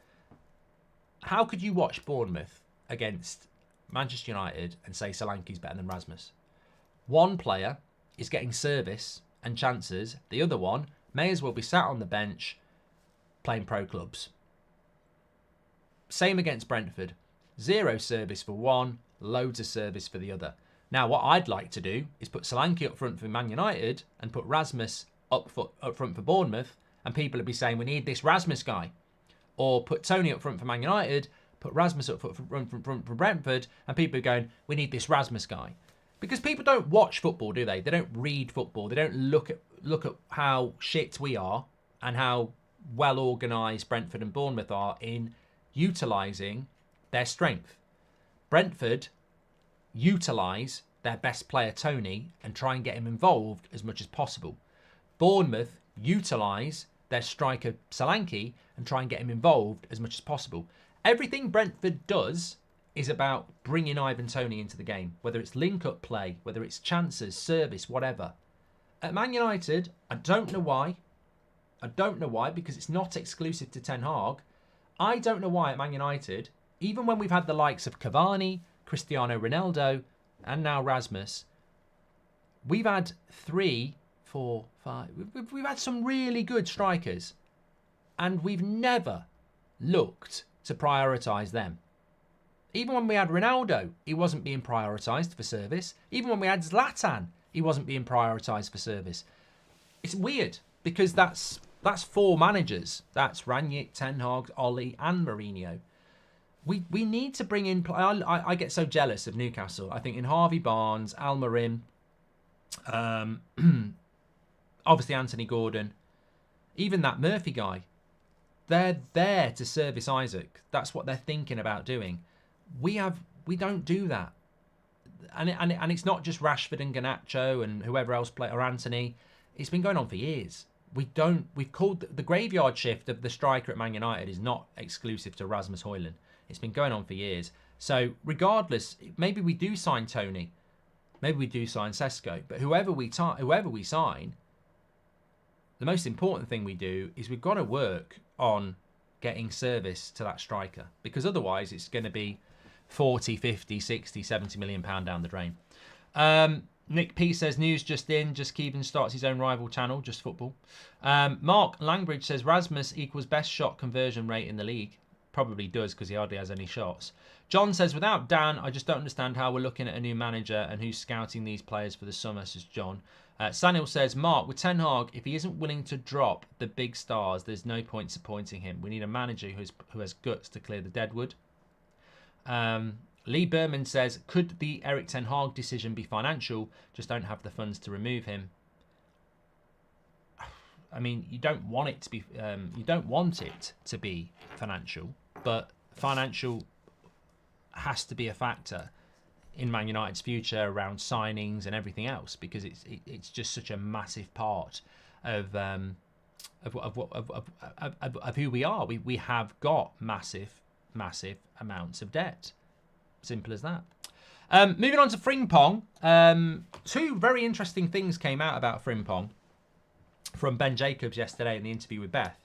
[SPEAKER 1] How could you watch Bournemouth against Manchester United and say Solanke's better than Rasmus? One player is getting service and chances. The other one may as well be sat on the bench playing pro clubs. Same against Brentford. Zero service for one, loads of service for the other. Now, what I'd like to do is put Solanke up front for Man United and put Rasmus up front for Bournemouth, and people would be saying, we need this Rasmus guy. Or put Tony up front for Man United, put Rasmus up front for Brentford, and people are going, we need this Rasmus guy. Because people don't watch football, do they? They don't read football. They don't look at how shit we are and how well organised Brentford and Bournemouth are in utilising their strength. Brentford utilise their best player, Tony, and try and get him involved as much as possible. Bournemouth utilise their striker, Solanke, and try and get him involved as much as possible. Everything Brentford does is about bringing Ivan Toney into the game, whether it's link-up play, whether it's chances, service, whatever. At Man United, I don't know why. I don't know why, because it's not exclusive to Ten Hag. I don't know why at Man United, even when we've had the likes of Cavani, Cristiano Ronaldo, and now Rasmus, we've had 3, 4, 5. We've had some really good strikers, and we've never looked to prioritise them. Even when we had Ronaldo, he wasn't being prioritised for service. Even when we had Zlatan, he wasn't being prioritised for service. It's weird because that's 4 managers. That's Rangnick, Ten Hag, Ollie, and Mourinho. We need to bring in. I get so jealous of Newcastle. I think in Harvey Barnes, Almarim, obviously Anthony Gordon, even that Murphy guy. They're there to service Isaac. That's what they're thinking about doing. We don't do that, and it's not just Rashford and Garnacho and whoever else play, or Anthony. It's been going on for years. We've called the graveyard shift of the striker at Man United is not exclusive to Rasmus Højlund. It's been going on for years. So regardless, maybe we do sign Tony, maybe we do sign Sesko, but whoever we sign, the most important thing we do is we've got to work on getting service to that striker, because otherwise it's going to be 40, 50, 60, 70 million pound down the drain. Nick P says, news just in, Just Keevan starts his own rival channel, Just Football. Mark Langbridge says, Rasmus equals best shot conversion rate in the league. Probably does, because he hardly has any shots. John says, without Dan, I just don't understand how we're looking at a new manager and who's scouting these players for the summer, says John. Sanil says, Mark, with Ten Hag, if he isn't willing to drop the big stars, there's no point supporting him. We need a manager who has guts to clear the deadwood. Lee Berman says, could the Erik Ten Hag decision be financial? Just don't have the funds to remove him. I mean, you don't want it to be. You don't want it to be financial, but financial has to be a factor in Man United's future around signings and everything else, because it's just such a massive part of who we are. We have got massive amounts of debt. Simple as that. Moving on to Frimpong. 2 very interesting things came out about Frimpong from Ben Jacobs yesterday in the interview with Beth.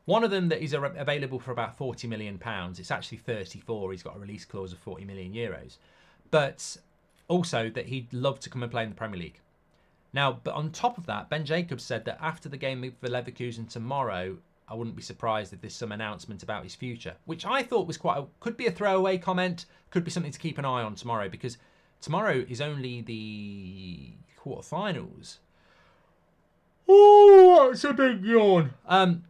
[SPEAKER 1] One of them that he's available for about £40 million. It's actually 34. He's got a release clause of €40 million. But also that he'd love to come and play in the Premier League. Now, but on top of that, Ben Jacobs said that after the game for Leverkusen tomorrow, I wouldn't be surprised if there's some announcement about his future, which I thought was could be a throwaway comment, could be something to keep an eye on tomorrow, because tomorrow is only the quarterfinals. Oh, that's a big yawn.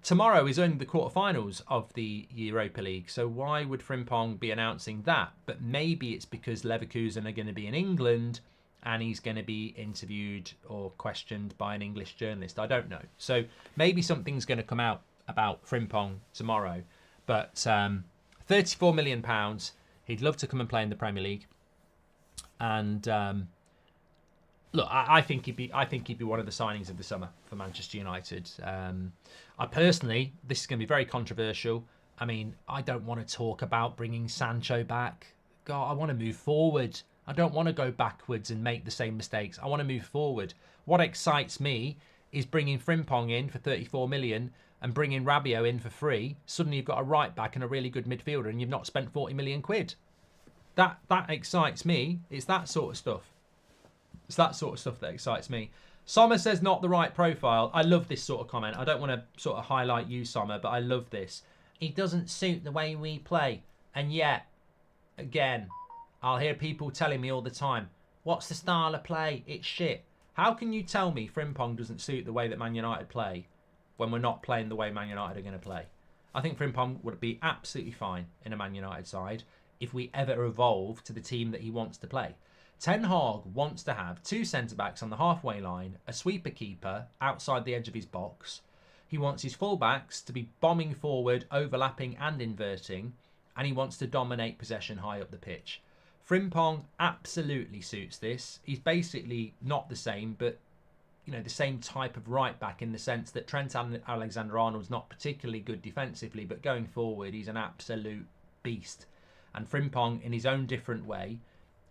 [SPEAKER 1] Tomorrow is only the quarterfinals of the Europa League, so why would Frimpong be announcing that? But maybe it's because Leverkusen are going to be in England and he's going to be interviewed or questioned by an English journalist. I don't know. So maybe something's going to come out about Frimpong tomorrow. But £34 million. He'd love to come and play in the Premier League. And look, I think he'd be one of the signings of the summer for Manchester United. I personally, this is going to be very controversial. I mean, I don't want to talk about bringing Sancho back. God, I want to move forward. I don't want to go backwards and make the same mistakes. I want to move forward. What excites me is bringing Frimpong in for 34 million and bringing Rabiot in for free. Suddenly you've got a right back and a really good midfielder and you've not spent 40 million quid. That excites me. It's that sort of stuff. It's that sort of stuff that excites me. Sommer says not the right profile. I love this sort of comment. I don't want to sort of highlight you, Sommer, but I love this. He doesn't suit the way we play. And yet, again, I'll hear people telling me all the time, what's the style of play? It's shit. How can you tell me Frimpong doesn't suit the way that Man United play when we're not playing the way Man United are going to play? I think Frimpong would be absolutely fine in a Man United side if we ever evolve to the team that he wants to play. Ten Hag wants to have 2 centre-backs on the halfway line, a sweeper keeper outside the edge of his box. He wants his full-backs to be bombing forward, overlapping and inverting, and he wants to dominate possession high up the pitch. Frimpong absolutely suits this. He's basically not the same, but the same type of right back in the sense that Trent Alexander-Arnold's not particularly good defensively, but going forward, he's an absolute beast. And Frimpong, in his own different way,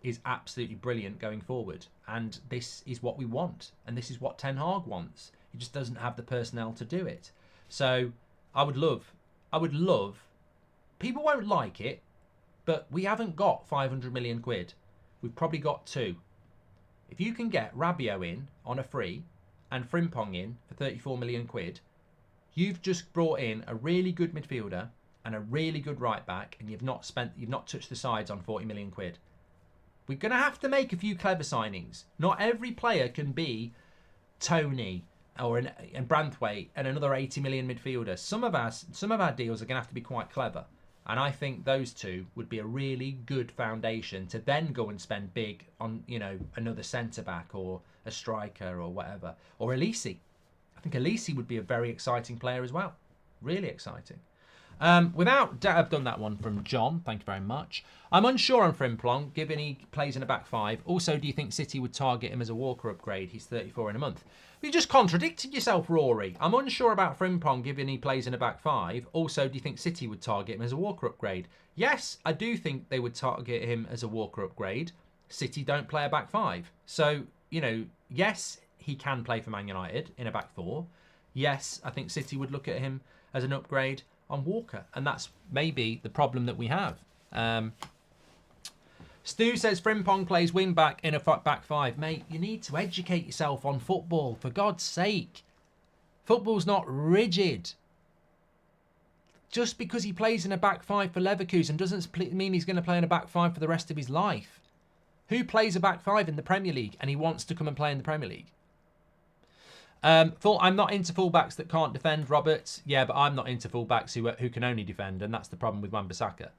[SPEAKER 1] is absolutely brilliant going forward. And this is what we want. And this is what Ten Hag wants. He just doesn't have the personnel to do it. So I would love, people won't like it, but we haven't got 500 million quid. We've probably got 2. If you can get Rabiot in on a free and Frimpong in for 34 million quid, you've just brought in a really good midfielder and a really good right back, and you've not touched the sides on 40 million quid. We're going to have to make a few clever signings. Not every player can be Tony and Branthwaite and another 80 million midfielder. Some of our deals are going to have to be quite clever. And I think those 2 would be a really good foundation to then go and spend big on, another centre-back or a striker or whatever. Or Elise. I think Elise would be a very exciting player as well. Really exciting. I've done that one from John. Thank you very much. I'm unsure on Frimpong, given he plays in a back 5. Also, do you think City would target him as a Walker upgrade? He's 34 in a month. You just contradicted yourself, Rory. I'm unsure about Frimpong, given he plays in a back 5. Also, do you think City would target him as a Walker upgrade? Yes, I do think they would target him as a Walker upgrade. City don't play a back 5. So, yes, he can play for Man United in a back 4. Yes, I think City would look at him as an upgrade on Walker, and that's maybe the problem that we have. Stu says Frimpong plays wing back in a back 5. Mate, you need to educate yourself on football, for God's sake. Football's not rigid. Just because he plays in a back 5 for Leverkusen doesn't mean he's going to play in a back 5 for the rest of his life. Who plays a back 5 in the Premier League and he wants to come and play in the Premier League? I'm not into fullbacks that can't defend, Robert. Yeah, but I'm not into fullbacks who can only defend, and that's the problem with Wan-Bissaka.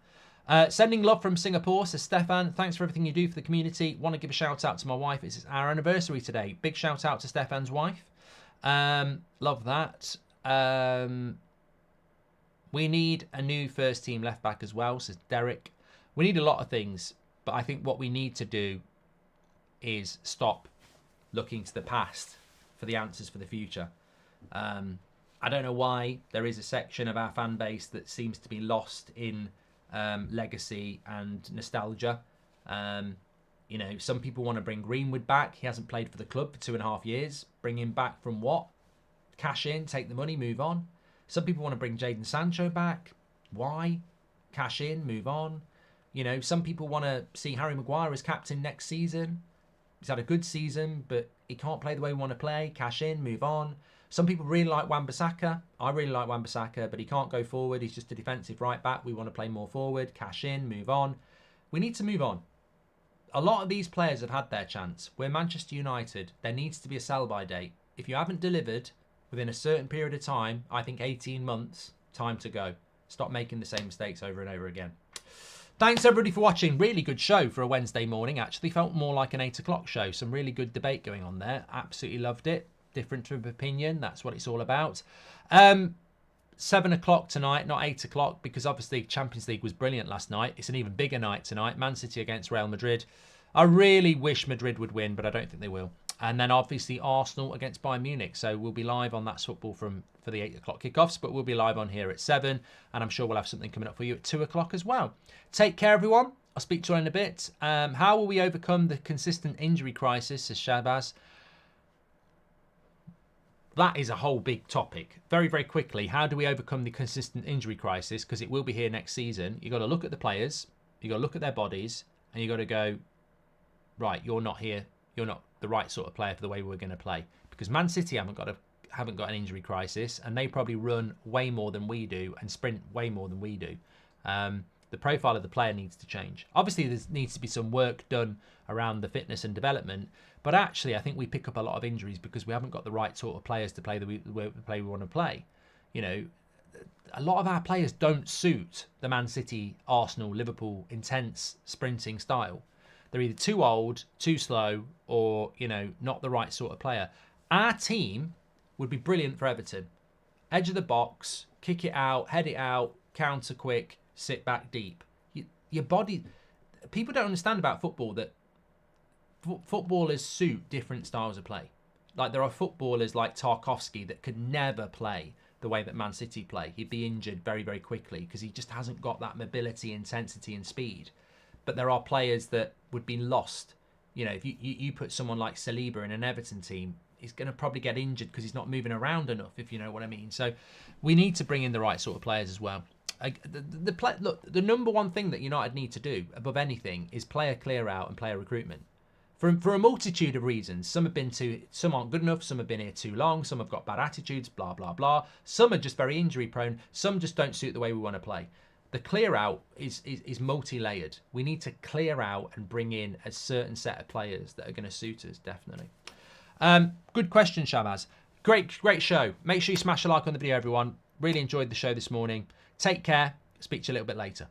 [SPEAKER 1] Sending love from Singapore, says Stefan. Thanks for everything you do for the community. Want to give a shout out to my wife. It's our anniversary today. Big shout out to Stefan's wife. Love that. We need a new first team left back as well, says Derek. We need a lot of things, but I think what we need to do is stop looking to the past for the answers for the future. I don't know why there is a section of our fan base that seems to be lost in legacy and nostalgia. Some people want to bring Greenwood back. He hasn't played for the club for 2.5 years. Bring him back from what? Cash in, take the money, move on. Some people want to bring Jadon Sancho back. Why? Cash in, move on. Some people want to see Harry Maguire as captain next season. He's had a good season, but he can't play the way we want to play. Cash in, move on. Some people really like Wan-Bissaka. I really like Wan-Bissaka, but he can't go forward. He's just a defensive right back. We want to play more forward. Cash in, move on. We need to move on. A lot of these players have had their chance. We're Manchester United. There needs to be a sell-by date. If you haven't delivered within a certain period of time, I think 18 months, time to go. Stop making the same mistakes over and over again. Thanks everybody for watching. Really good show for a Wednesday morning. Actually felt more like an 8 o'clock show. Some really good debate going on there. Absolutely loved it. Difference of opinion. That's what it's all about. 7 o'clock tonight, not 8 o'clock, because obviously Champions League was brilliant last night. It's an even bigger night tonight. Man City against Real Madrid. I really wish Madrid would win, but I don't think they will. And then obviously Arsenal against Bayern Munich. So we'll be live on That's Football for the 8 o'clock kickoffs, but we'll be live on here at 7. And I'm sure we'll have something coming up for you at 2 o'clock as well. Take care, everyone. I'll speak to you in a bit. How will we overcome the consistent injury crisis, says Shabazz? That is a whole big topic. Very, very quickly, how do we overcome the consistent injury crisis? Because it will be here next season. You've got to look at the players. You've got to look at their bodies. And you've got to go, right, you're not here. You're not the right sort of player for the way we're going to play. Because Man City haven't got an injury crisis. And they probably run way more than we do and sprint way more than we do. The profile of the player needs to change. Obviously, there needs to be some work done around the fitness and development, but actually, I think we pick up a lot of injuries because we haven't got the right sort of players to play the play we want to play. You know, a lot of our players don't suit the Man City, Arsenal, Liverpool intense sprinting style. They're either too old, too slow, or, you know, not the right sort of player. Our team would be brilliant for Everton. Edge of the box, kick it out, head it out, counter quick, sit back deep. Your body... People don't understand about football that footballers suit different styles of play. Like, there are footballers like Tarkowski that could never play the way that Man City play. He'd be injured very, very quickly because he just hasn't got that mobility, intensity and speed. But there are players that would be lost. You know, if you put someone like Saliba in an Everton team, he's going to probably get injured because he's not moving around enough, if you know what I mean. So we need to bring in the right sort of players as well. Look, the number one thing that United need to do above anything is player clear out and player recruitment. For a multitude of reasons. Some aren't good enough, some have been here too long, some have got bad attitudes, blah, blah, blah. Some are just very injury prone, some just don't suit the way we want to play. The clear out is multi-layered. We need to clear out and bring in a certain set of players that are going to suit us, definitely. Good question, Shabazz. Great show. Make sure you smash a like on the video, everyone. Really enjoyed the show this morning. Take care. Speak to you a little bit later.